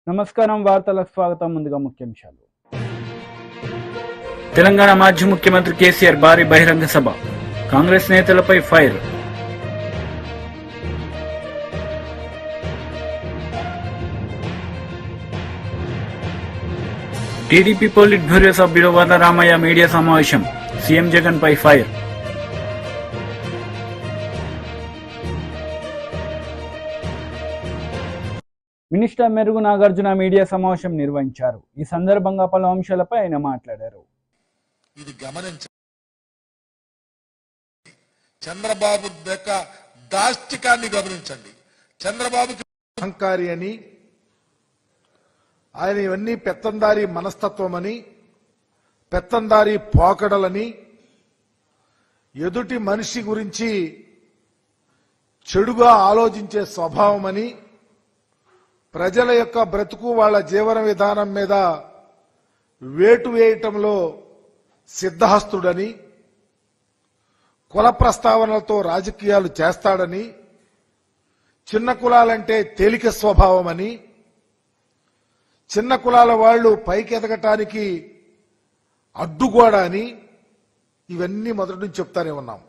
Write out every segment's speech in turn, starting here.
నమస్కారం వార్తలకు స్వాగతం. ముందుగా ముఖ్యాంశాలు. తెలంగాణ మాజీ ముఖ్యమంత్రి కేసీఆర్ భారీ బహిరంగ సభ, కాంగ్రెస్ నేతలపై ఫైర్. టీడీపీ పోలిట్ బ్యూరో సభ్యుడు వరదరామయ్య మీడియా సమావేశం, సీఎం జగన్ పై ఫైర్. మినిస్టర్ మెరుగు నాగార్జున మీడియా సమావేశం నిర్వహించారు. ఈ సందర్భంగా పలు అంశాలపై ఆయన మాట్లాడారు. ఇది గమనించండి, చంద్రబాబు యొక్క దాష్టికాన్ని గమనించండి. చంద్రబాబుకి అహంకారి అని, ఆయన ఇవన్నీ పెత్తందారి మనస్తత్వం అని, పెత్తందారి పోకడలని, ఎదుటి మనిషి గురించి చెడుగా ఆలోచించే స్వభావం అని, ప్రజల యొక్క బ్రతుకు వాళ్ళ జీవన విధానం మీద వేటు వేయటంలో సిద్ధహస్తుడని, కుల ప్రస్తావనలతో రాజకీయాలు చేస్తాడని, చిన్న కులాలంటే తేలిక స్వభావం అని, చిన్న కులాల వాళ్ళు పైకెదగటానికి అడ్డుగోడ అని, ఇవన్నీ మొదటి నుంచి చెప్తానే ఉన్నాం.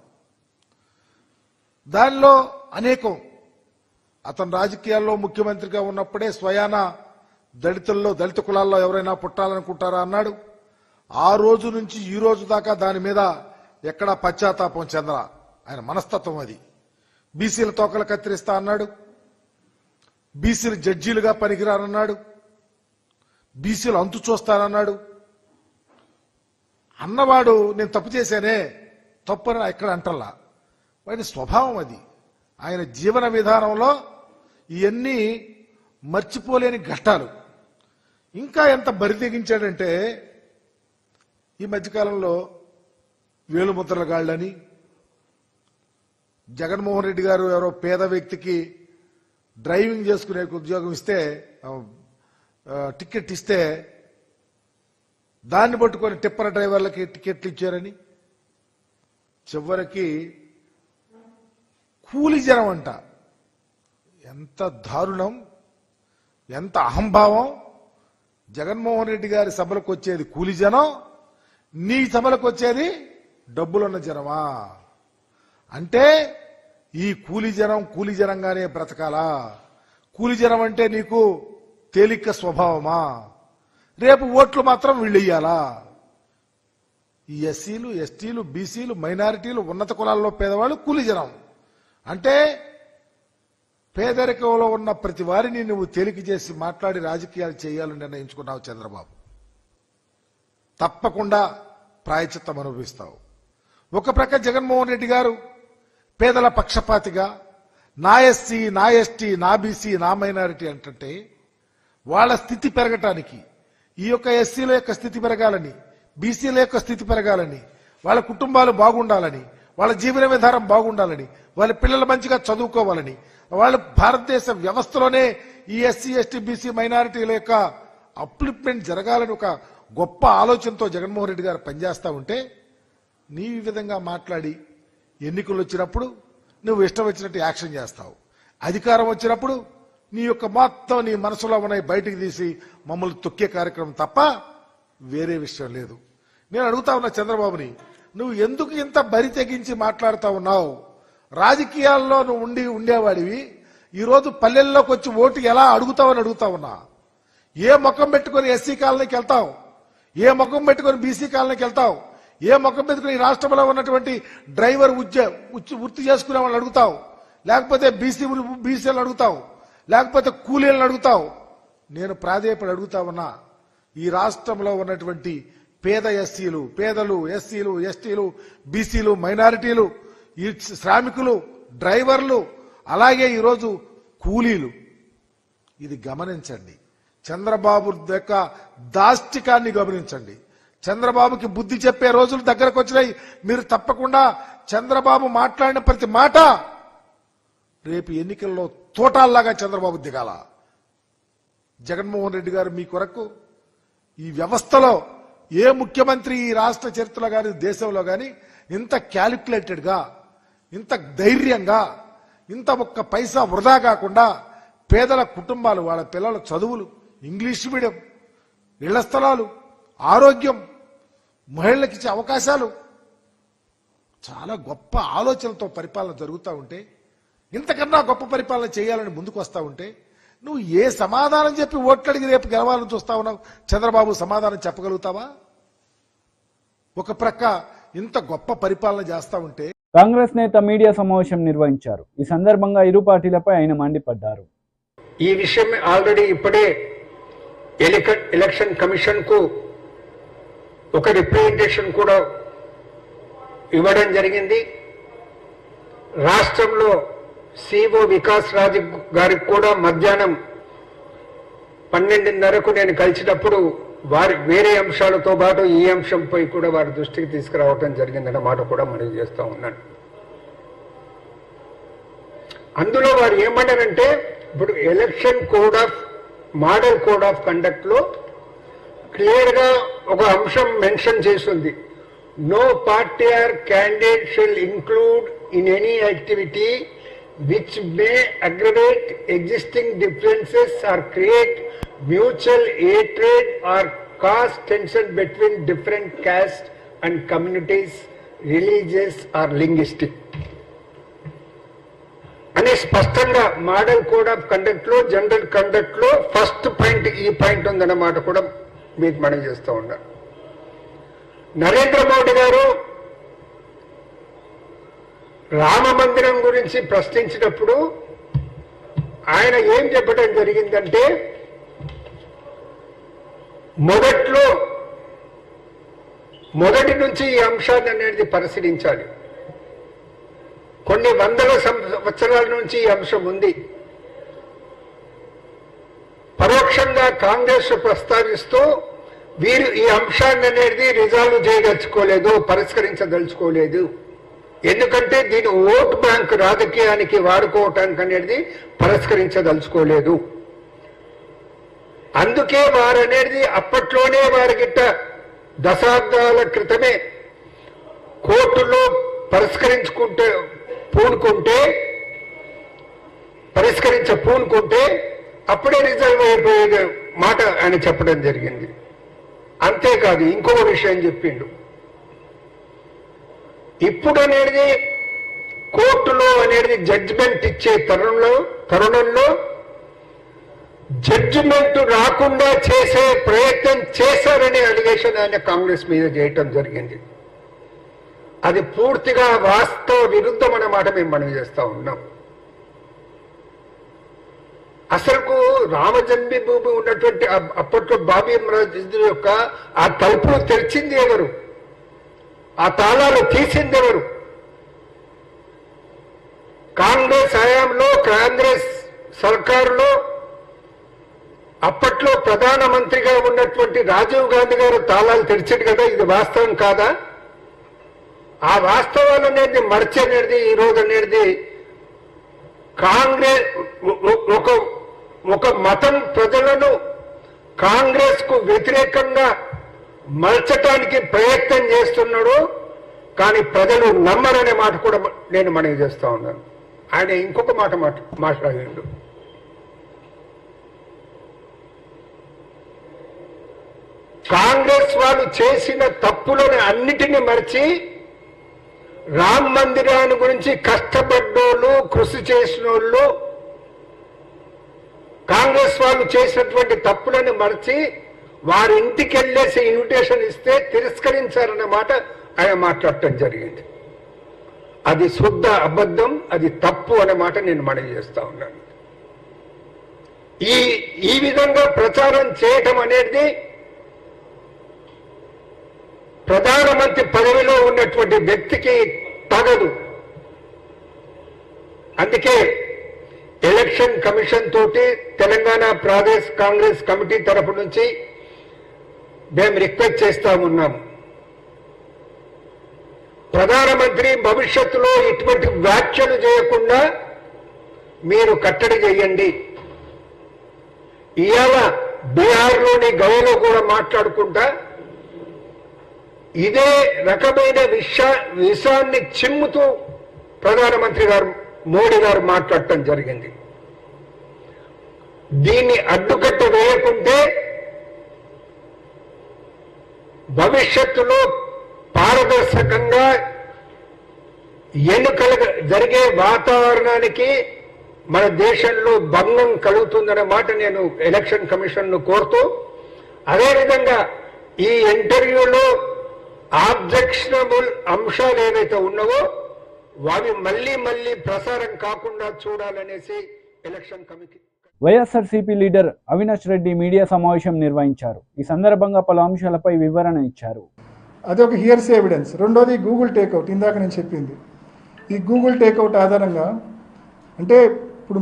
దానిలో అనేకం అతను రాజకీయాల్లో ముఖ్యమంత్రిగా ఉన్నప్పుడే స్వయాన దళిత కులాల్లో ఎవరైనా పుట్టాలనుకుంటారా అన్నాడు. ఆ రోజు నుంచి ఈ రోజు దాకా దాని మీద ఎక్కడా పశ్చాత్తాపం చెందరా. ఆయన మనస్తత్వం అది. బీసీల తోకలు కత్తిరిస్తా అన్నాడు, బీసీలు జడ్జీలుగా పనికిరారన్నాడు, బీసీలు అంతు చూస్తానన్నాడు. అన్నవాడు నేను తప్పు చేశానే, తప్పని ఎక్కడ అంటల్లా. వాడి స్వభావం అది. ఆయన జీవన విధానంలో ఇవన్నీ మర్చిపోలేని ఘట్టాలు. ఇంకా ఎంత బరి తెగించాడంటే, ఈ మధ్యకాలంలో వేలుముద్రల గాళ్ళని, జగన్మోహన్ రెడ్డి గారు ఎవరో పేద వ్యక్తికి డ్రైవింగ్ చేసుకునే ఉద్యోగం ఇస్తే, టికెట్ ఇస్తే దాన్ని పట్టుకొని టిప్పర్ డ్రైవర్లకి టికెట్లు ఇచ్చారని, చివరికి కూలి జనం అంట. ఎంత దారుణం, ఎంత అహంభావం. జగన్మోహన్ రెడ్డి గారి సభలకు వచ్చేది కూలి జనం, నీ సభలకు వచ్చేది డబ్బులున్న జనమా? అంటే ఈ కూలి జనంగానే బ్రతకాలా? కూలి జనం అంటే నీకు తేలిక స్వభావమా? రేపు ఓట్లు మాత్రం వీళ్ళు ఇయ్యాలా? ఈ ఎస్సీలు, ఎస్టీలు, బీసీలు, మైనారిటీలు, ఉన్నత కులాల్లో పేదవాళ్ళు కూలి జనం అంటే, పేదరికంలో ఉన్న ప్రతి వారిని నువ్వు తేలిక చేసి మాట్లాడి రాజకీయాలు చేయాలని నిర్ణయించుకున్నావు చంద్రబాబు. తప్పకుండా ప్రాయచిత్తం అనుభవిస్తావు. ఒక ప్రక్క జగన్మోహన్ రెడ్డి గారు పేదల పక్షపాతిగా నా ఎస్సీ, నా ఎస్టీ, నా బీసీ, నా మైనారిటీ అంటుంటే, వాళ్ళ స్థితి పెరగటానికి, ఈ యొక్క ఎస్సీల యొక్క స్థితి పెరగాలని, బీసీల యొక్క స్థితి పెరగాలని, వాళ్ళ కుటుంబాలు బాగుండాలని, వాళ్ళ జీవన విధానం బాగుండాలని, వాళ్ళ పిల్లలు మంచిగా చదువుకోవాలని, వాళ్ళు భారతదేశ వ్యవస్థలోనే ఈ ఎస్సీ, ఎస్టీ, బీసీ, మైనారిటీల యొక్క అప్లిప్మెంట్ జరగాలని ఒక గొప్ప ఆలోచనతో జగన్మోహన్ రెడ్డి గారు పనిచేస్తా ఉంటే, నీ విధంగా మాట్లాడి ఎన్నికలు వచ్చినప్పుడు నువ్వు ఇష్టం వచ్చినట్టు యాక్షన్ చేస్తావు. అధికారం వచ్చినప్పుడు నీ యొక్క మొత్తం నీ మనసులో ఉన్నాయి బయటికి తీసి మమ్మల్ని తొక్కే కార్యక్రమం తప్ప వేరే విషయం లేదు. నేను అడుగుతా ఉన్నా చంద్రబాబుని, నువ్వు ఎందుకు ఇంత బరి తెగించి మాట్లాడుతూ ఉన్నావు? రాజకీయాల్లో నువ్వు ఉండేవాడివి, ఈరోజు పల్లెల్లోకి వచ్చి ఓటు ఎలా అడుగుతావని అడుగుతా ఉన్నా. ఏ ముఖం పెట్టుకుని ఎస్సీ కాలనీకి వెళ్తావు? ఏ ముఖం పెట్టుకుని బీసీ కాలనీకి వెళ్తావు? ఏ ముఖం పెట్టుకుని ఈ రాష్ట్రంలో ఉన్నటువంటి డ్రైవర్ వృత్తి చేసుకునే వాళ్ళని అడుగుతావు? లేకపోతే బీసీలను అడుగుతావు? లేకపోతే కూలీలను అడుగుతావు? నేను ప్రాధేయపడి అడుగుతా ఉన్నా, ఈ రాష్ట్రంలో ఉన్నటువంటి పేద ఎస్సీలు, పేదలు, ఎస్సీలు, ఎస్టీలు, బీసీలు, మైనారిటీలు, ఈ శ్రామికులు, డ్రైవర్లు, అలాగే ఈరోజు కూలీలు, ఇది గమనించండి. చంద్రబాబు యొక్క దాష్టికాన్ని గమనించండి. చంద్రబాబుకి బుద్ధి చెప్పే రోజులు దగ్గరకు వచ్చినాయి. మీరు తప్పకుండా చంద్రబాబు మాట్లాడిన ప్రతి మాట రేపు ఎన్నికల్లో తోటాల్లాగా చంద్రబాబు దిగాల. జగన్మోహన్ రెడ్డి గారు మీ కొరకు ఈ వ్యవస్థలో ఏ ముఖ్యమంత్రి ఈ రాష్ట్ర చరిత్రలో కానీ దేశంలో కానీ ఇంత క్యాలిక్యులేటెడ్గా, ఇంత ధైర్యంగా, ఇంత ఒక్క పైసా వృధా కాకుండా పేదల కుటుంబాలు, వాళ్ళ పిల్లల చదువులు, ఇంగ్లీష్ మీడియం, ఇళ్ల స్థలాలు, ఆరోగ్యం, మహిళలకు ఇచ్చే అవకాశాలు, చాలా గొప్ప ఆలోచనలతో పరిపాలన జరుగుతూ ఉంటే, ఇంతకన్నా గొప్ప పరిపాలన చేయాలని ముందుకు వస్తూ ఉంటే నువ్వు ఏ సమాధానం చెప్పి ఓట్లడిగి రేపు గెలవాలని చూస్తా ఉన్నావు? చంద్రబాబు సమాధానం చెప్పగలుగుతావా? ఒక ప్రక్క ఇంత గొప్ప పరిపాలన చేస్తా ఉంటే. కాంగ్రెస్ నేత మీడియా సమావేశం నిర్వహించారు. ఈ సందర్భంగా ఇరు పార్టీలపై ఆయన మండిపడ్డారు. ఈ విషయం ఆల్రెడీ ఇప్పుడే ఎలక్షన్ కమిషన్ కు ఒక రిప్రజెంటేషన్ కూడా ఇవ్వడం జరిగింది. రాష్ట్రంలో సిఓ వికాస్ రాజ్ గారికి కూడా మధ్యాహ్నం 12:30కు నేను కలిసినప్పుడు వారి వేరే అంశాలతో పాటు ఈ అంశంపై కూడా వారి దృష్టికి తీసుకురావటం జరిగిందన్న మాట కూడా మనం చేస్తూ ఉన్నాను. అందులో వారు ఏమన్నారంటే, ఇప్పుడు election model code of conduct లో క్లియర్ గా ఒక అంశం మెన్షన్ చేస్తుంది. No party or candidate shall include in any activity which may aggravate existing differences or create mutual hatred or cause tension between different castes and communities, religious or linguistic. అని స్పష్టంగా model code of conduct లో, general conduct లో first point ఈ point ఉందన్నమాట కూడా మీకు మనం చేస్తూ ఉన్నాం. నరేంద్ర మోడీ గారు రామ మందిరం గురించి ప్రశ్నించినప్పుడు ఆయన ఏం చెప్పడం జరిగిందంటే, మొదటి నుంచి ఈ అంశాన్ని అనేది పరిశీలించాలి. కొన్ని వందల సంవత్సరాల నుంచి ఈ అంశం ఉంది. పరోక్షంగా కాంగ్రెస్ ప్రస్తావిస్తూ వీరు ఈ అంశాన్ని అనేది రిజాల్వ్ చేయదలుచుకోలేదు, పరిష్కరించదలుచుకోలేదు. ఎందుకంటే దీని ఓట్ బ్యాంక్ రాజకీయానికి వాడుకోవటానికి అనేది పరిష్కరించదలుచుకోలేదు. అందుకే వారు అనేది అప్పట్లోనే వారికిట్ట దశాబ్దాల క్రితమే కోర్టులో పూనుకుంటే అప్పుడే రిజల్వ్ అయిపోయే మాట ఆయన చెప్పడం జరిగింది. అంతేకాదు ఇంకో విషయం చెప్పిండు. ఇప్పుడు అనేది కోర్టులో అనేది జడ్జిమెంట్ ఇచ్చే తరుణంలో జడ్జిమెంట్ రాకుండా చేసే ప్రయత్నం చేశారనే అలిగేషన్ ఆయన కాంగ్రెస్ మీద చేయటం జరిగింది. అది పూర్తిగా వాస్తవ విరుద్ధం అన్నమాట మేము మనం చేస్తా ఉన్నాం. అసలుకు రామజన్మభూమి ఉన్నటువంటి అప్పట్లో బాబీ మస్జిద్ యొక్క ఆ తలుపులు తెరిచింది ఎవరు? ఆ తాళాలు తీసింది ఎవరు? కాంగ్రెస్ హయాంలో, కాంగ్రెస్ సర్కారులో అప్పట్లో ప్రధానమంత్రిగా ఉన్నటువంటి రాజీవ్ గాంధీ గారు తాళాలు తెరిచాడు కదా. ఇది వాస్తవం కాదా? ఆ వాస్తవాలు అనేది మర్చనేది ఈ రోజు అనేది కాంగ్రెస్ ఒక మతం ప్రజలను కాంగ్రెస్ కు వ్యతిరేకంగా మలచటానికి ప్రయత్నం చేస్తున్నాడు. కానీ ప్రజలు నమ్మరనే మాట కూడా నేను మనవి చేస్తా ఉన్నాను. ఆయన ఇంకొక మాట మాట్లాడాడు. కాంగ్రెస్ వాళ్ళు చేసిన తప్పులను అన్నిటినీ మర్చి రామ్ మందిరాన్ని గురించి కష్టపడ్డోళ్ళు, కృషి చేసిన వాళ్ళు, కాంగ్రెస్ వాళ్ళు చేసినటువంటి తప్పులను మర్చి వారి ఇంటికి వెళ్ళేసి ఇన్విటేషన్ ఇస్తే తిరస్కరించారన్న మాట ఆయన మాట్లాడటం జరిగింది. అది శుద్ధ అబద్ధం, అది తప్పు అనే మాట నేను మనవి చేస్తా ఉన్నాను. ఈ విధంగా ప్రచారం చేయటం అనేది ప్రధానమంత్రి పదవిలో ఉన్నటువంటి వ్యక్తికి తగదు. అందుకే ఎలక్షన్ కమిషన్ తోటి తెలంగాణ ప్రదేశ్ కాంగ్రెస్ కమిటీ తరఫు నుంచి మేము రిక్వెస్ట్ చేస్తా ఉన్నాము. ప్రధానమంత్రి భవిష్యత్తులో ఇటువంటి వ్యాఖ్యలు చేయకుండా మీరు కట్టడి చేయండి. ఇవాళ బీహార్లోని గయలో కూడా మాట్లాడుకుంటా ఇదే రకమైన విషయాన్ని చిమ్ముతూ ప్రధానమంత్రి గారు మోడీ గారు మాట్లాడటం జరిగింది. దీన్ని అడ్డుకట్ట వేయకుంటే భవిష్యత్తులో పారదర్శకంగా ఎన్నికలు జరిగే వాతావరణానికి మన దేశంలో భంగం కలుగుతుందనే మాట నేను ఎలక్షన్ కమిషన్ ను కోరుతూ, అదేవిధంగా ఈ ఇంటర్వ్యూలో ఆబ్జెక్షనబుల్ అంశాలు ఏవైతే ఉన్నావో అవి మళ్ళీ ప్రసారం కాకుండా చూడాలనేసి election committee YSRCP leader Avinash Reddy media సమావేశం నిర్వహించారు. ఈ సందర్భంగా పలు అంశాలపై వివరణ ఇచ్చారు. అది ఒక హియర్స్ ఎవిడెన్స్. రెండోది గూగుల్ టేక్అవుట్. ఇందాక నేను చెప్పింది ఈ గూగుల్ టేక్అవుట్ ఆధారంగా, అంటే ఇప్పుడు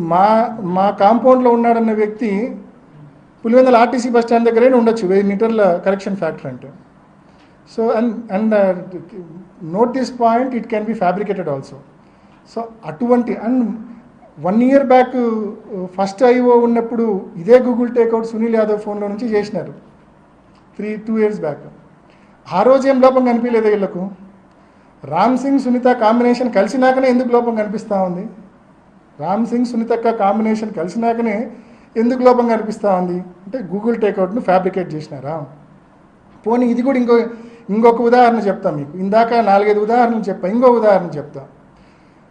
మా కాంపౌండ్లో ఉన్నాడన్న వ్యక్తి పులివెందుల ఆర్టీసీ బస్ స్టాండ్ దగ్గరే ఉండొచ్చు 1000 మీటర్ల కరెక్షన్ ఫ్యాక్టర్ అంటే. So and note this point, it can be fabricated also. So అటువంటి and 1 year back first IO ఉన్నప్పుడు ఇదే గూగుల్ టేక్అవుట్ సునీల్ యాదవ్ ఫోన్లో నుంచి చేసినారు 2 years బ్యాక్. ఆ రోజు ఏం లోపం కనిపించలేదు వీళ్ళకు. రామ్ సింగ్ సునీత కాంబినేషన్ కలిసినాకనే ఎందుకు లోపం కనిపిస్తూ ఉంది? రామ్ సింగ్ సునీతక్క కాంబినేషన్ కలిసినాకనే ఎందుకు లోపం కనిపిస్తూ ఉంది అంటే గూగుల్ టేక్అవుట్ను ఫ్యాబ్రికేట్ చేసినారా? పోనీ ఇది కూడా ఇంకొక ఉదాహరణ చెప్తా మీకు. ఇందాక 4-5 ఉదాహరణలు చెప్పా, ఇంకో ఉదాహరణ చెప్తా.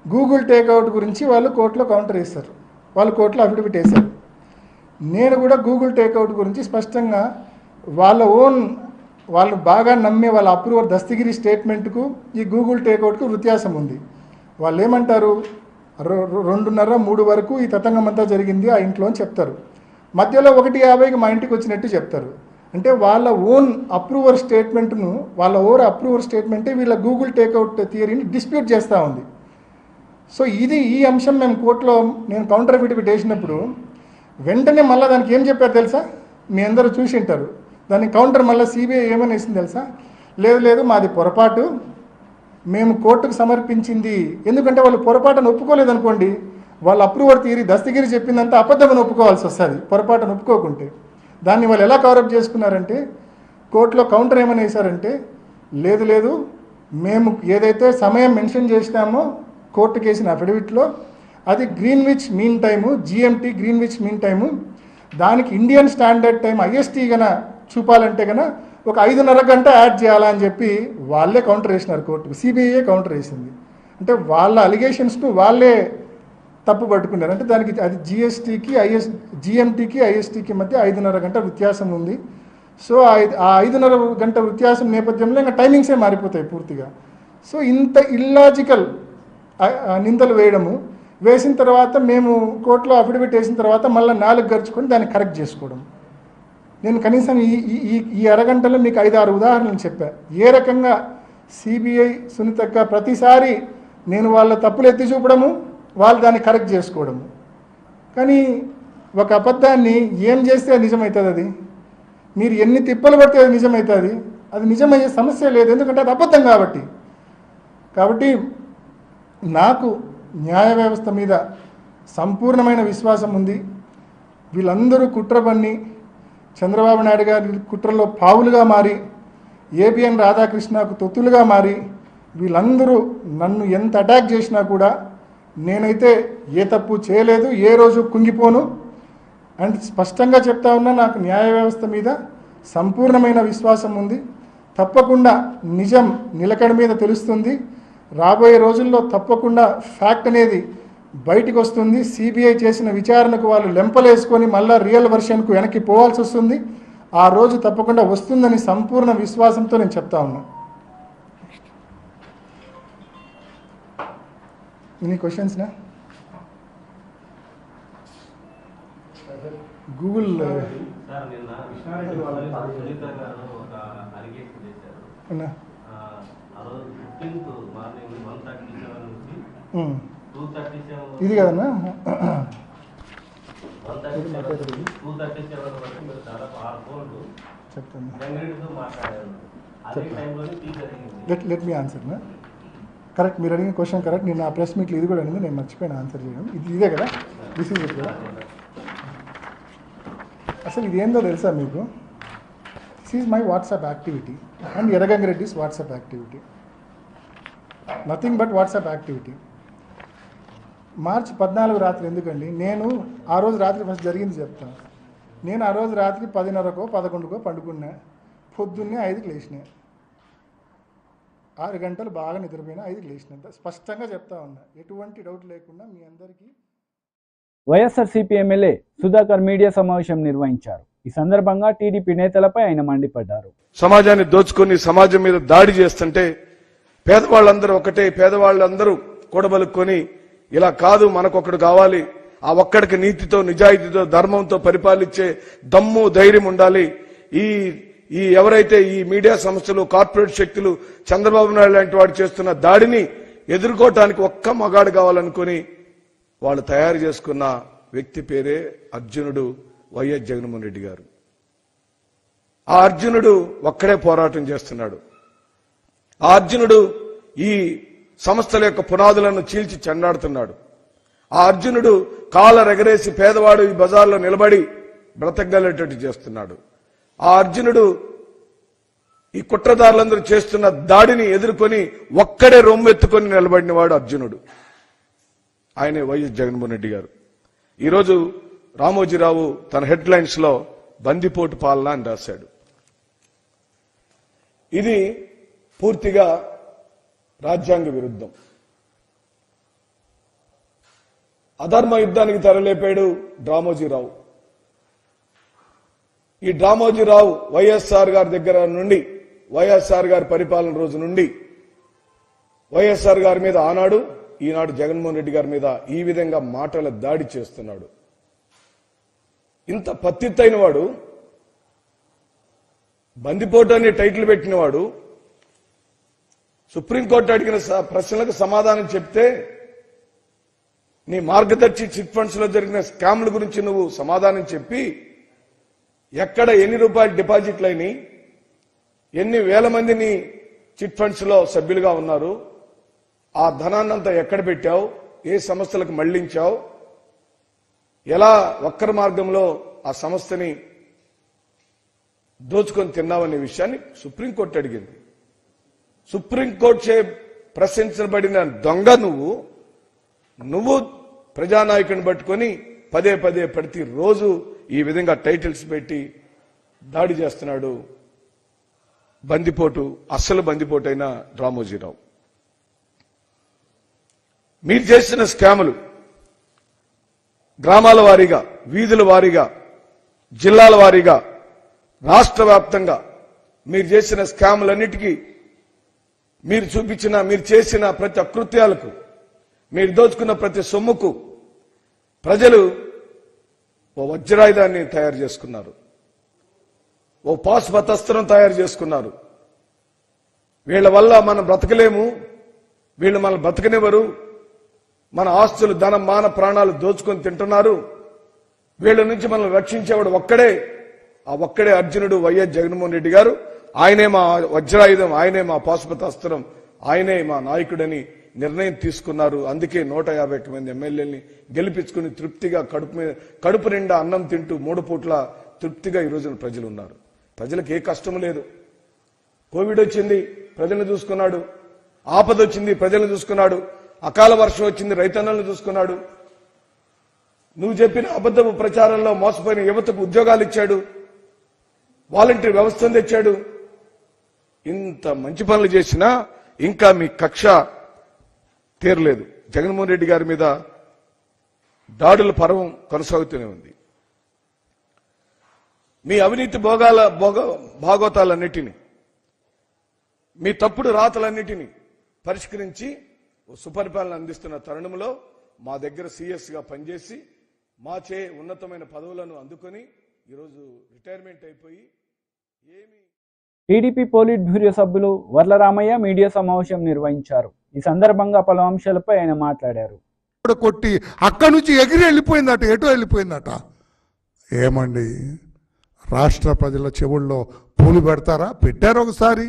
గూగుల్ టేక్అవుట్ గురించి వాళ్ళు కోర్టులో కౌంటర్ వేస్తారు, వాళ్ళు కోర్టులో అఫిడవిట్ వేశారు. నేను కూడా గూగుల్ టేక్అవుట్ గురించి స్పష్టంగా వాళ్ళు బాగా నమ్మే వాళ్ళ అప్రూవర్ దస్తగిరి స్టేట్మెంట్కు ఈ గూగుల్ టేక్అవుట్కు వ్యత్యాసం ఉంది. వాళ్ళు ఏమంటారు, 2:30-3 వరకు ఈ తతంగం అంతా జరిగింది ఆ ఇంట్లో అని చెప్తారు. మధ్యలో 1:50కి మా ఇంటికి వచ్చినట్టు చెప్తారు. అంటే వాళ్ళ ఓన్ అప్రూవర్ స్టేట్మెంటే వీళ్ళ గూగుల్ టేక్అవుట్ థియరీని డిస్ప్యూట్ చేస్తూ ఉంది. సో ఈ అంశం మేము కోర్టులో నేను కౌంటర్ అఫిడవిట్ వేసినప్పుడు వెంటనే మళ్ళీ దానికి ఏం చెప్పారు తెలుసా? మీ అందరూ చూసి ఉంటారు. దానికి కౌంటర్ మళ్ళీ సిబిఐ ఏమని వేసింది తెలుసా? లేదు మాది పొరపాటు, మేము కోర్టుకు సమర్పించింది. ఎందుకంటే వాళ్ళు పొరపాటును ఒప్పుకోలేదనుకోండి, వాళ్ళ అప్రూవర్ థియరీ దస్తగిరి చెప్పిందంతా అబద్ధమని ఒప్పుకోవాల్సి వస్తుంది పొరపాటును ఒప్పుకోకుంటే. దాన్ని వాళ్ళు ఎలా కవరప్ చేసుకున్నారంటే, కోర్టులో కౌంటర్ ఏమని వేశారంటే, లేదు మేము ఏదైతే సమయం మెన్షన్ చేసినామో కోర్టుకు వేసిన అఫిడవిట్లో అది Greenwich mean time, GMT Greenwich mean time, దానికి ఇండియన్ స్టాండర్డ్ టైం ఐఎస్టీ గన చూపాలంటే కనుక ఒక 5:30 గంట యాడ్ చేయాలని చెప్పి వాళ్ళే కౌంటర్ వేసినారు కోర్టుకు. సిబిఐ కౌంటర్ వేసింది. అంటే వాళ్ళ అలిగేషన్స్ను వాళ్ళే తప్పు పట్టుకున్నారు. అంటే దానికి అది జిఎంటీకి ఐఎస్టీకి మధ్య 5:30 గంట వ్యత్యాసం ఉంది. సో ఆ 5:30 గంట వ్యత్యాసం నేపథ్యంలో ఇంకా టైమింగ్సే మారిపోతాయి పూర్తిగా. సో ఇంత ఇల్లాజికల్ నిందలు వేసిన తర్వాత మేము కోర్టులో అఫిడవిట్ వేసిన తర్వాత మళ్ళీ 4 గడుచుకొని దాన్ని కరెక్ట్ చేసుకోవడం. నేను కనీసం ఈ అరగంటలో మీకు 5-6 ఉదాహరణలు చెప్పా. ఏ రకంగా సిబిఐ సునీతక్క ప్రతిసారి నేను వాళ్ళ తప్పులు ఎత్తి చూపడము, వాళ్ళు దాన్ని కరెక్ట్ చేసుకోవడము. కానీ ఒక అబద్ధాన్ని ఏం చేస్తే నిజమవుతుంది? అది మీరు ఎన్ని తిప్పలు పడితే అది నిజమవుతుంది. అది నిజమయ్యే సమస్య లేదు, ఎందుకంటే అది అబద్ధం కాబట్టి నాకు న్యాయ వ్యవస్థ మీద సంపూర్ణమైన విశ్వాసం ఉంది. వీళ్ళందరూ కుట్ర పన్ని చంద్రబాబు నాయుడు గారి కుట్రలో పావులుగా మారి, ఏబిఎన్ రాధాకృష్ణకు తొత్తులుగా మారి, వీళ్ళందరూ నన్ను ఎంత అటాక్ చేసినా కూడా నేనైతే ఏ తప్పు చేయలేదు, ఏ రోజు కుంగిపోను. అండ్ స్పష్టంగా చెప్తా ఉన్నా, నాకు న్యాయ వ్యవస్థ మీద సంపూర్ణమైన విశ్వాసం ఉంది. తప్పకుండా నిజం నిలకడ మీద తెలుస్తుంది. రాబోయే రోజుల్లో తప్పకుండా ఫ్యాక్ట్ అనేది బయటికి వస్తుంది. సిబిఐ చేసిన విచారణకు వాళ్ళు లెంపలేసుకొని మళ్ళీ రియల్ వర్షన్కు వెనక్కి పోవాల్సి వస్తుంది. ఆ రోజు తప్పకుండా వస్తుందని సంపూర్ణ విశ్వాసంతో నేను చెప్తా ఉన్నా. ఎనీ క్వశ్చన్స్నా? గూగుల్ ఇది కదన్నా చెప్తాను. లెట్ మీ ఆన్సర్ నా కరెక్ట్. మీరు అడిగిన క్వశ్చన్ కరెక్ట్. నేను ఆ ప్రెస్ మీట్లో ఇది కూడా అడిగింది, నేను మర్చిపోయిన ఆన్సర్ చేయడం. ఇదే కదా, దిస్ ఈజ్ ఇట్ కదా. అసలు ఇది ఏందో తెలుసా మీకు? This is my WhatsApp activity and Erragangireddy's WhatsApp activity. Nothing but WhatsApp activity. March 14 రాత్రి ఎందుకండి, నేను ఆ రోజు రాత్రి ఫస్ట్ జరిగింది చెప్తాను. నేను ఆ రోజు రాత్రి 10:30కో 11కో పండుకున్నా. పొద్దున్నే 5కి లేచిన, 6 గంటలు బాగా నిద్రపోయినా 5కి లేచిన. స్పష్టంగా చెప్తా ఉన్నా, ఎటువంటి డౌట్ లేకుండా మీ అందరికీ. వైఎస్ఆర్సీపీ ఎమ్మెల్యే సుధాకర్ మీడియా సమావేశం నిర్వహించారు. ఈ సందర్భంగా టీడీపీ నేతలపై ఆయన మండిపడ్డారు. సమాజాన్ని దోచుకొని సమాజం మీద దాడి చేస్తుంటే పేదవాళ్ళందరూ ఒకటే, పేదవాళ్ళందరూ కూడబలుక్కొని ఇలా కాదు, మనకొకడు కావాలి, ఆ ఒక్కడికి నీతితో నిజాయితీతో ధర్మంతో పరిపాలించే దమ్ము ధైర్యం ఉండాలి. ఈ ఎవరైతే ఈ మీడియా సంస్థలు కార్పొరేట్ శక్తులు చంద్రబాబు నాయుడు లాంటి వాడు చేస్తున్న దాడిని ఎదుర్కోవటానికి ఒక్క మగాడు కావాలనుకుని వాళ్ళు తయారు చేసుకున్న వ్యక్తి పేరే అర్జునుడు వైఎస్ జగన్మోహన్ రెడ్డి గారు. ఆ అర్జునుడు ఒక్కడే పోరాటం చేస్తున్నాడు. ఆ అర్జునుడు ఈ సంస్థల యొక్క పునాదులను చీల్చి చెండాడుతున్నాడు. ఆ అర్జునుడు కాలరెగరేసి పేదవాడు ఈ బజార్లో నిలబడి బ్రతకగలేటట్టు చేస్తున్నాడు. ఆ అర్జునుడు ఈ కుట్రదారులందరూ చేస్తున్న దాడిని ఎదుర్కొని ఒక్కడే రొమ్మెత్తుకొని నిలబడిన వాడు అర్జునుడు. ఆయనే వైఎస్ జగన్మోహన్ రెడ్డి గారు. ఈరోజు రామోజీరావు తన హెడ్లైన్స్ లో బందిపోటు పాలన అని రాశాడు. ఇది పూర్తిగా రాజ్యాంగ విరుద్ధం. అధర్మ యుద్ధానికి తెరలేపాడు రామోజీరావు. ఈ రామోజీరావు వైఎస్ఆర్ గారి దగ్గర నుండి, వైఎస్ఆర్ గారి పరిపాలన రోజు నుండి వైఎస్ఆర్ గారి మీద ఆనాడు, ఈనాడు జగన్మోహన్ రెడ్డి గారి మీద ఈ విధంగా మాటల దాడి చేస్తున్నాడు. ఇంత పత్తిత్తైన వాడు, బందిపోటు అనే టైటిల్ పెట్టినవాడు, సుప్రీంకోర్టు అడిగిన ప్రశ్నలకు సమాధానం చెప్తే నీ మార్గదర్శి చిట్ ఫండ్స్ లో జరిగిన స్కామ్ల గురించి నువ్వు సమాధానం చెప్పి ఎక్కడ ఎన్ని రూపాయలు డిపాజిట్లు అయినాయి, ఎన్ని వేల మందిని చిట్ ఫండ్స్ లో సభ్యులుగా ఉన్నారు, ఆ ధనాన్నంతా ఎక్కడ పెట్టావు, ఏ సంస్థలకు మళ్లించావు, ఎలా వక్ర మార్గంలో ఆ సంస్థని దోచుకొని తిన్నావనే విషయాన్ని సుప్రీంకోర్టు అడిగింది. సుప్రీంకోర్టు చే ప్రశ్నించబడిన దొంగ నువ్వు ప్రజానాయకుని పట్టుకొని పదే పదే ప్రతిరోజు ఈ విధంగా టైటిల్స్ పెట్టి దాడి చేస్తున్నాడు. బందిపోటు, అస్సలు బందిపోటు అయిన రామోజీరావు. మీరు చేసిన స్కాములు గ్రామాల వారీగా, వీధుల వారీగా, జిల్లాల వారీగా, రాష్ట్ర వ్యాప్తంగా మీరు చేసిన స్కాములన్నిటికీ, మీరు చేసిన ప్రతి అకృత్యాలకు, మీరు దోచుకున్న ప్రతి సొమ్ముకు ప్రజలు ఓ వజ్రాయుధాన్ని తయారు చేసుకున్నారు, ఓ పాశుపతాస్త్రం తయారు చేసుకున్నారు. వీళ్ల వల్ల మనం బ్రతకలేము, వీళ్ళు మనం బ్రతకనివ్వరు, మన ఆస్తులు, ధనం, మాన ప్రాణాలు దోచుకొని తింటున్నారు, వీళ్ళ నుంచి మనం రక్షించేవాడు ఒక్కడే, ఆ ఒక్కడే అర్జునుడు వైఎస్ జగన్మోహన్ రెడ్డి గారు. ఆయనే మా వజ్రాయుధం, ఆయనే మా పాశుపతాస్త్రం, ఆయనే మా నాయకుడని నిర్ణయం తీసుకున్నారు. అందుకే 151 మంది ఎమ్మెల్యేలని గెలిపించుకుని తృప్తిగా కడుపు నిండా అన్నం తింటూ 3 పూట్ల తృప్తిగా ఈ రోజున ప్రజలు ఉన్నారు. ప్రజలకు ఏ కష్టం లేదు. కోవిడ్ వచ్చింది, ప్రజలను చూసుకున్నాడు. ఆపద వచ్చింది, ప్రజలను చూసుకున్నాడు. అకాల వర్షం వచ్చింది, రైతన్నలను చూసుకున్నాడు. నువ్వు చెప్పిన అబద్ధపు ప్రచారంలో మోసపోయిన యువతకు ఉద్యోగాలు ఇచ్చాడు, వాలంటీర్ వ్యవస్థను తెచ్చాడు. ఇంత మంచి పనులు చేసినా ఇంకా మీ కక్ష తీరలేదు. జగన్మోహన్ రెడ్డి గారి మీద దాడుల పర్వం కొనసాగుతూనే ఉంది. మీ అవినీతి భాగోతాలన్నిటినీ, మీ తప్పుడు రాతలన్నిటినీ పరిష్కరించి సుపరిపాలన అందిస్తున్న తరుణంలో మా దగ్గర సీఎస్ గా పనిచేసి మాచే ఉన్నతమైన పదవులను అందుకొని ఈరోజు రిటైర్మెంట్ అయిపోయి టీడీపీ పోలిట్ బ్యూరో సభ్యులు వర్లరామయ్య మీడియా సమావేశం నిర్వహించారు. ఈ సందర్భంగా పలు అంశాలపై ఆయన మాట్లాడారు. కొట్టి అక్కడి నుంచి ఎగిరి వెళ్ళిపోయిందట, ఎటో వెళ్ళిపోయిందట. ఏమండి, రాష్ట్ర ప్రజల చెవుల్లో పూలు పెడతారా? పెట్టారు ఒకసారి,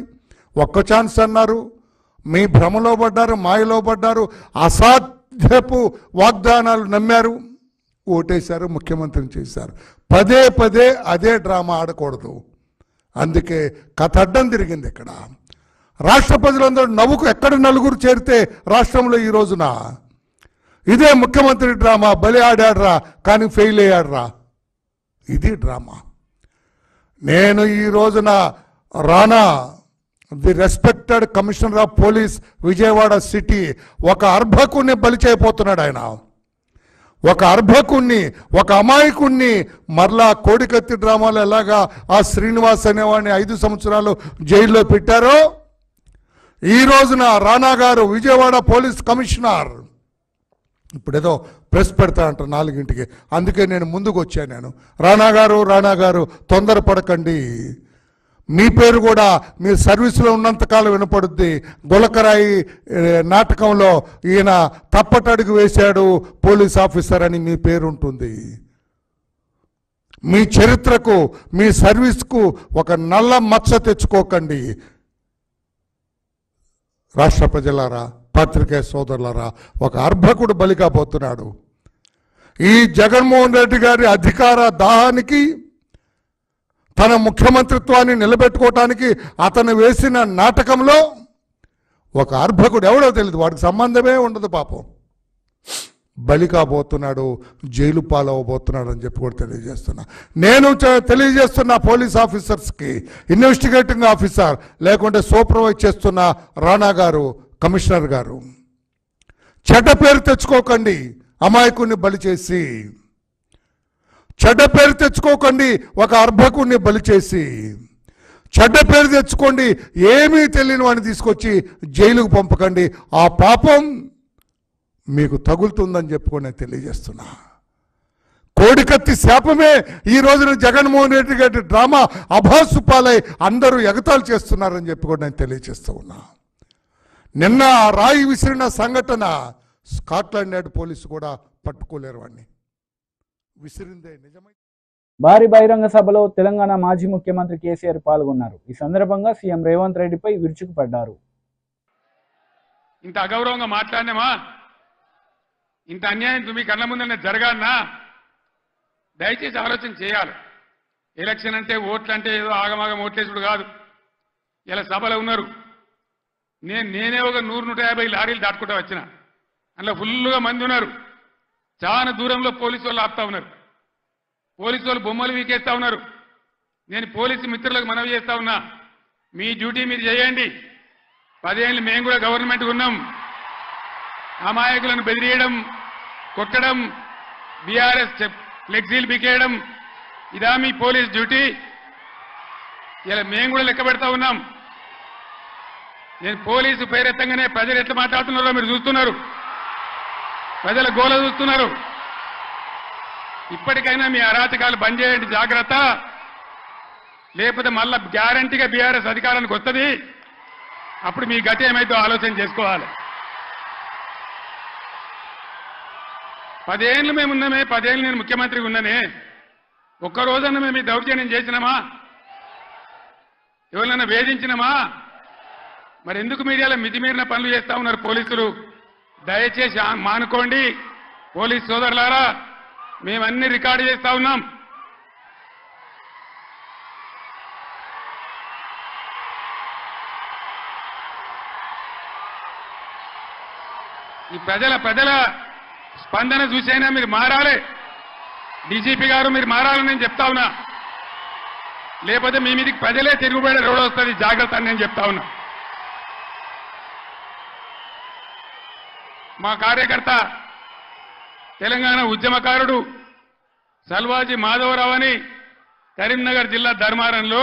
ఒక్క ఛాన్స్ అన్నారు, మీ భ్రమలో పడ్డారు, మాయలో పడ్డారు, అసాధ్యపు వాగ్దానాలు నమ్మారు, ఓటేశారు, ముఖ్యమంత్రిని చేశారు. పదే పదే అదే డ్రామా ఆడకూడదు. అందుకే కథ అడ్డం తిరిగింది. ఇక్కడ రాష్ట్ర ప్రజలందరూ నవ్వుకు ఎక్కడ నలుగురు చేరితే రాష్ట్రంలో ఈ రోజున ఇదే ముఖ్యమంత్రి డ్రామా. బలి ఆడాడ్రా కానీ ఫెయిల్ అయ్యాడ్రా, ఇది డ్రామా. నేను ఈ రోజున Rana the respected commissioner of police Vijayawada city ఒక అర్భకుణ్ణి బలి చేయబోతున్నాడు. ఆయన ఒక అర్భకుణ్ణి, ఒక అమాయకుణ్ణి మరలా కోడికత్తి డ్రామాలో ఎలాగా ఆ శ్రీనివాస్ అనేవాడిని 5 సంవత్సరాలు జైల్లో పెట్టారో ఈ రోజున రాణా గారు విజయవాడ పోలీస్ కమిషనర్ ఇప్పుడేదో ప్రెస్ పెడతా అంట 4ంటికి, అందుకే నేను ముందుకు వచ్చాను. రాణా గారు తొందరపడకండి, మీ పేరు కూడా మీ సర్వీసులో ఉన్నంతకాలం వినపడుద్ది. గులకరాయి నాటకంలో ఈయన తప్పటడుగు వేశాడు పోలీస్ ఆఫీసర్ అని మీ పేరు ఉంటుంది. మీ చరిత్రకు, మీ సర్వీస్కు ఒక నల్ల మచ్చ తెచ్చుకోకండి. రాష్ట్ర ప్రజలారా, పత్రికే సోదరులారా, ఒక అర్భకుడు బలి కాబోతున్నాడు. ఈ జగన్మోహన్ రెడ్డి గారి అధికార దాహానికి, తన ముఖ్యమంత్రిత్వాన్ని నిలబెట్టుకోవటానికి అతను వేసిన నాటకంలో ఒక అర్భకుడు ఎవడో తెలియదు, వాడికి సంబంధమే ఉండదు, పాపం బలి కాబోతున్నాడు, జైలు పాలవబోతున్నాడు అని చెప్పి కూడా తెలియజేస్తున్నా. నేను తెలియజేస్తున్న పోలీస్ ఆఫీసర్స్కి, ఇన్వెస్టిగేటింగ్ ఆఫీసర్ లేకుంటే సూపర్వైజ్ చేస్తున్న రాణా గారు, కమిషనర్ గారు, చెడ్డ పేరు తెచ్చుకోకండి. అమాయకుడిని బలి చేసి చెడ్డ పేరు తెచ్చుకోకండి. ఒక అర్భకుడిని బలి చేసి చెడ్డ పేరు తెచ్చుకోండి. ఏమీ తెలియని వాడిని తీసుకొచ్చి జైలుకు పంపకండి. ఆ పాపం మీకు తగులుతుందని చెప్పుకొని నేను తెలియజేస్తున్నా. కోడికత్తి శాపమే ఈ రోజున జగన్మోహన్ రెడ్డి గారి డ్రామా అభాసుపాలై అందరూ ఎగతాళి చేస్తున్నారని చెప్పుకొని నేను తెలియజేస్తూ ఉన్నా. నిన్న రాయి విసిరిన సంఘటన స్కాట్లాండ్ యార్డ్ పోలీసు కూడా పట్టుకోలేరు, వాడిని విసిరిందే నిజమై. భారీ బహిరంగ సభలో తెలంగాణ మాజీ ముఖ్యమంత్రి కేసీఆర్ పాల్గొన్నారు. ఈ సందర్భంగా సీఎం రేవంత్ రెడ్డిపై విరుచుకుపడ్డారు. ఇంత అగౌరవంగా మాట్లాడినామా, ఇంత అన్యాయం మీ కళ్ళ ముందనే జరగాలన్నా దయచేసి ఆలోచన చేయాలి. ఎలక్షన్ అంటే ఓట్లు అంటే ఏదో ఆగమాగం ఓట్లేసుడు కాదు. ఇలా సభలో ఉన్నారు, నేనే ఒక 100-150 లారీలు దాటుకుంటూ వచ్చిన, అందులో ఫుల్గా మంది ఉన్నారు. చాలా దూరంలో పోలీసు వాళ్ళు ఆపుతా ఉన్నారు, పోలీసు వాళ్ళు బొమ్మలు వీకేస్తా ఉన్నారు. నేను పోలీసు మిత్రులకు మనవి చేస్తా ఉన్నా, మీ డ్యూటీ మీరు చేయండి. 10 ఏళ్ళు మేము కూడా గవర్నమెంట్ ఉన్నాం. అమాయకులను బెదిరియడం, కొట్టడం, బీఆర్ఎస్ ఫ్లెక్సీలు బికేయడం ఇదా మీ పోలీస్ డ్యూటీ? ఇలా మేము కూడా లెక్క పెడతా ఉన్నాం. నేను పోలీసు పేరెత్తంగానే ప్రజలు ఎట్లా మాట్లాడుతున్నారో మీరు చూస్తున్నారు, ప్రజల గోల చూస్తున్నారు. ఇప్పటికైనా మీ అరాచకాలు బంద్ చేయండి, జాగ్రత్త. లేకపోతే మళ్ళా గ్యారంటీగా బీఆర్ఎస్ అధికారానికి వస్తుంది. అప్పుడు మీ గతి ఏమైతే ఆలోచన చేసుకోవాలి. 10 ఏళ్ళు మేము ఉన్నామే, 10 ఏళ్ళు నేను ముఖ్యమంత్రిగా ఉన్నానే, ఒక్కరోజన్నా మేము ఈ దౌర్జన్యం చేసినామా? ఎవరినైనా వేధించినామా? మరి ఎందుకు మీరు ఇలా మితిమీరిన పనులు చేస్తా ఉన్నారు పోలీసులు? దయచేసి మానుకోండి పోలీస్ సోదరులారా, మేమన్నీ రికార్డు చేస్తా ఉన్నాం. ఈ ప్రజల స్పందన చూసైనా మీరు మారాలి. డీజీపీ గారు మీరు మారాలని నేను చెప్తా ఉన్నా, లేకపోతే మీ మీదకి ప్రజలే తిరుగుబడి రోడ్ వస్తుంది, జాగ్రత్త అని నేను చెప్తా ఉన్నా. మా కార్యకర్త తెలంగాణ ఉద్యమకారుడు సల్వాజీ మాధవరావు అని కరీంనగర్ జిల్లా ధర్మారంలో,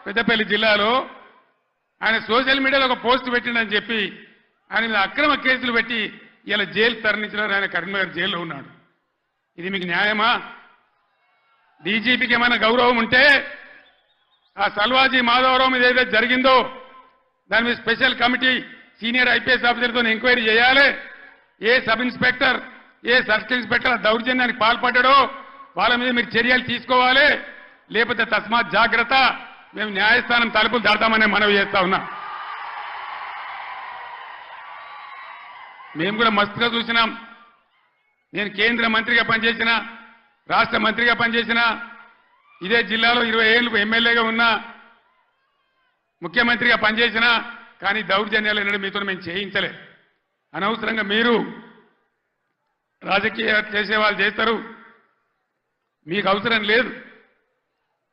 పెద్దపల్లి జిల్లాలో ఆయన సోషల్ మీడియాలో ఒక పోస్ట్ పెట్టిండని చెప్పి ఆయన మీద అక్రమ కేసులు పెట్టి ఇలా జైలు తరలించినారు. ఆయన కరీంనగర్ జైల్లో ఉన్నాడు. ఇది మీకు న్యాయమా? డీజీపీకి ఏమైనా గౌరవం ఉంటే ఆ సల్వాజీ మాధవరావు మీద ఏదైతే జరిగిందో దాని మీద స్పెషల్ కమిటీ సీనియర్ ఐపీఎస్ ఆఫీసర్తో ఎంక్వైరీ చేయాలి. ఏ సబ్ ఇన్స్పెక్టర్, ఏ సర్కిల్ ఇన్స్పెక్టర్ దౌర్జన్యానికి పాల్పడ్డాడో వాళ్ళ మీద మీరు చర్యలు తీసుకోవాలి. లేకపోతే తస్మాత్ జాగ్రత్త, మేము న్యాయస్థానం తలుపులు దాటామనే మనవి చేస్తా ఉన్నా. మేము కూడా మస్తుగా చూసినాం. నేను కేంద్ర మంత్రిగా పనిచేసిన, రాష్ట్ర మంత్రిగా పనిచేసిన, ఇదే జిల్లాలో 20 ఏళ్ళు ఎమ్మెల్యేగా ఉన్నా, ముఖ్యమంత్రిగా పనిచేసిన, కానీ దౌర్జన్యాలు ఎన్నడూ మీతో మేము చేయించలే. అనవసరంగా మీరు రాజకీయ చేసేవాళ్ళు చేస్తారు, మీకు అవసరం లేదు.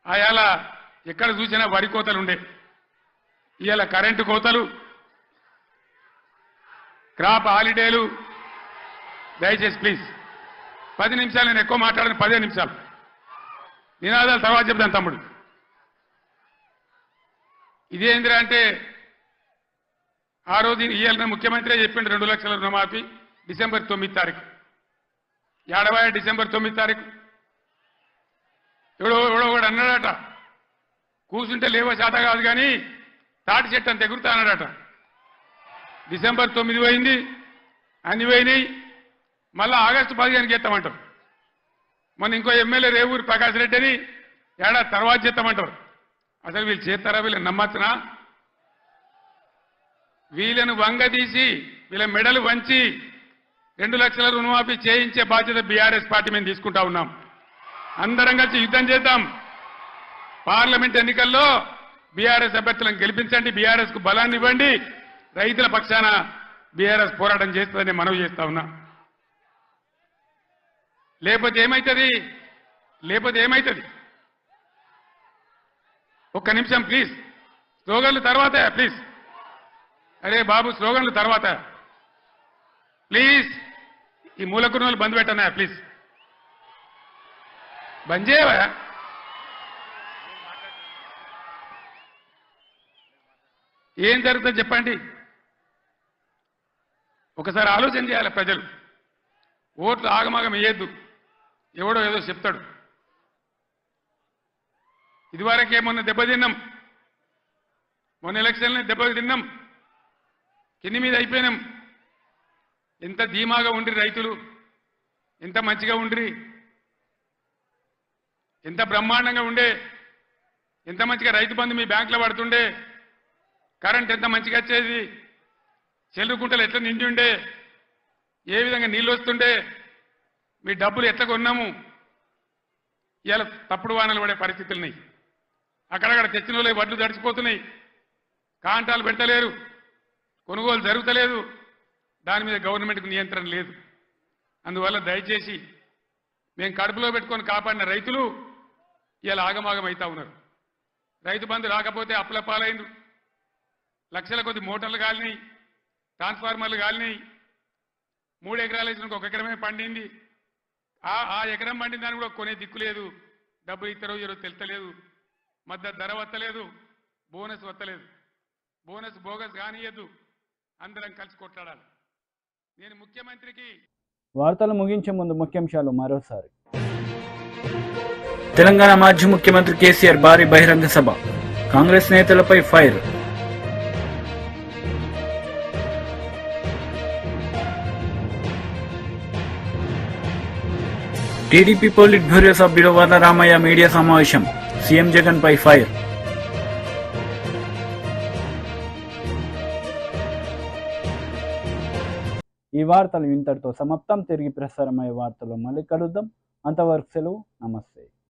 ఆయాల ఎక్కడ చూసినా వరి కోతలు ఉండే, ఇవాళ కరెంటు కోతలు, క్రాప్ హాలిడేలు. దయచేసి ప్లీజ్ 10 నిమిషాలు, నేను ఎక్కువ మాట్లాడను, 15 నిమిషాలు. నినాదాలు తర్వాత చెప్తాను తమ్ముడు. ఇదేందిరా అంటే ఆ రోజు ఇవాళ ముఖ్యమంత్రి చెప్పిండు 2 లక్షల రుణమాఫీ డిసెంబర్ 9 తారీఖు. ఏడవాయ డిసెంబర్ 9 తారీఖు ఎవడో కూడా అన్నాడట, కూర్చుంటే లేవో శాత కాదు కానీ తాటి చెట్టు అంత ఎగురుతా అన్నాడట. డిసెంబర్ 9 పోయింది, అన్ని పోయినాయి. మళ్ళా ఆగస్టు 15కి చేస్తామంటారు. మొన్న ఇంకో ఎమ్మెల్యే రేవూరు ప్రకాష్ రెడ్డి అని ఏడాది తర్వాత చేస్తామంటారు. అసలు వీళ్ళు చేస్తారా? వీళ్ళని నమ్మచ్చునా? వీళ్ళను వంగదీసి వీళ్ళ మెడలు వంచి 2 లక్షల రుణమాఫీ చేయించే బాధ్యత బీఆర్ఎస్ పార్టీ మేము తీసుకుంటా ఉన్నాం. అందరం కలిసి యుద్ధం చేద్దాం. పార్లమెంట్ ఎన్నికల్లో బీఆర్ఎస్ అభ్యర్థులను గెలిపించండి, బీఆర్ఎస్ కు బలాన్ని ఇవ్వండి. రైతుల పక్షాన బీఆర్ఎస్ పోరాటం చేస్తుందని మనవి చేస్తా ఉన్నా. లేకపోతే ఏమైతుంది? ఒక్క నిమిషం ప్లీజ్. స్లోగన్లు తర్వాత ప్లీజ్. అరే బాబు, స్లోగన్లు తర్వాత ప్లీజ్. ఈ మూలకురులు బంద్ పెట్టనా ప్లీజ్. బంద్ చేయవా? ఏం జరుగుతుంది చెప్పండి. ఒకసారి ఆలోచన చేయాలి ప్రజలు. ఓట్లు ఆగమాగం వేయద్దు. ఎవడో ఏదో చెప్తాడు. ఇదివరకే మొన్న దెబ్బతిన్నాం, మొన్న ఎలక్షన్లో దెబ్బతిన్నాం, కింది మీద అయిపోయినాం. ఎంత ధీమాగా ఉండ్రి రైతులు, ఎంత మంచిగా ఉండ్రి, ఎంత బ్రహ్మాండంగా ఉండే, ఎంత మంచిగా రైతు బంధు మీ బ్యాంకులో పడుతుండే, కరెంట్ ఎంత మంచిగా వచ్చేది, చెల్లుకుంటలు ఎట్లా నిండి ఉండే, ఏ విధంగా నీళ్ళు వస్తుండే, మీ డబ్బులు ఎట్లా కొన్నాము. ఇవాళ తప్పుడు వానలు పడే పరిస్థితులున్నాయి. అక్కడక్కడ తెచ్చిన వాళ్ళే వడ్లు తడిచిపోతున్నాయి, కాంటాలు పెట్టలేరు, కొనుగోలు జరుగుతలేదు. దాని మీద గవర్నమెంట్కు నియంత్రణ లేదు. అందువల్ల దయచేసి మేము కడుపులో పెట్టుకొని కాపాడిన రైతులు ఇలా ఆగమాగం అవుతా ఉన్నారు. రైతు బంధు రాకపోతే అప్పుల పాలైంది, లక్షల కొద్ది మోటార్లు కాలినాయి, ట్రాన్స్ఫార్మర్లు కాలినాయి. 3 ఎకరాలు వేసిన 1 ఎకరమే పండింది. ఆ ఎకరం పండిన దాన్ని కూడా కొనే దిక్కు లేదు. డబ్బులు ఇస్తారో ఈరోజు తెలుస్తలేదు, మద్దతు ధర వత్తలేదు, బోనస్ వత్తలేదు. బోనస్ బోగస్ కానియద్దు, అందరం కలిసి కొట్లాడాలి. నేను ముఖ్యమంత్రికి వార్తలు ముగించే ముందు ముఖ్యాంశాలు మరోసారి. తెలంగాణ మాజీ ముఖ్యమంత్రి కేసీఆర్ భారీ బహిరంగ సభ, కాంగ్రెస్ నేతలపై ఫైర్. టీడీపీ పోలిట్ బ్యూరో సభ్యుడు వరదరామయ్య మీడియా సమావేశం, సీఎం జగన్ పై ఫైర్. ఈ వార్తలు ఇంతటితో సమాప్తం. తిరిగి ప్రసారమయ్యే వార్తలు మళ్ళీ కలుద్దాం. అంతవరకు సెలవు. నమస్తే.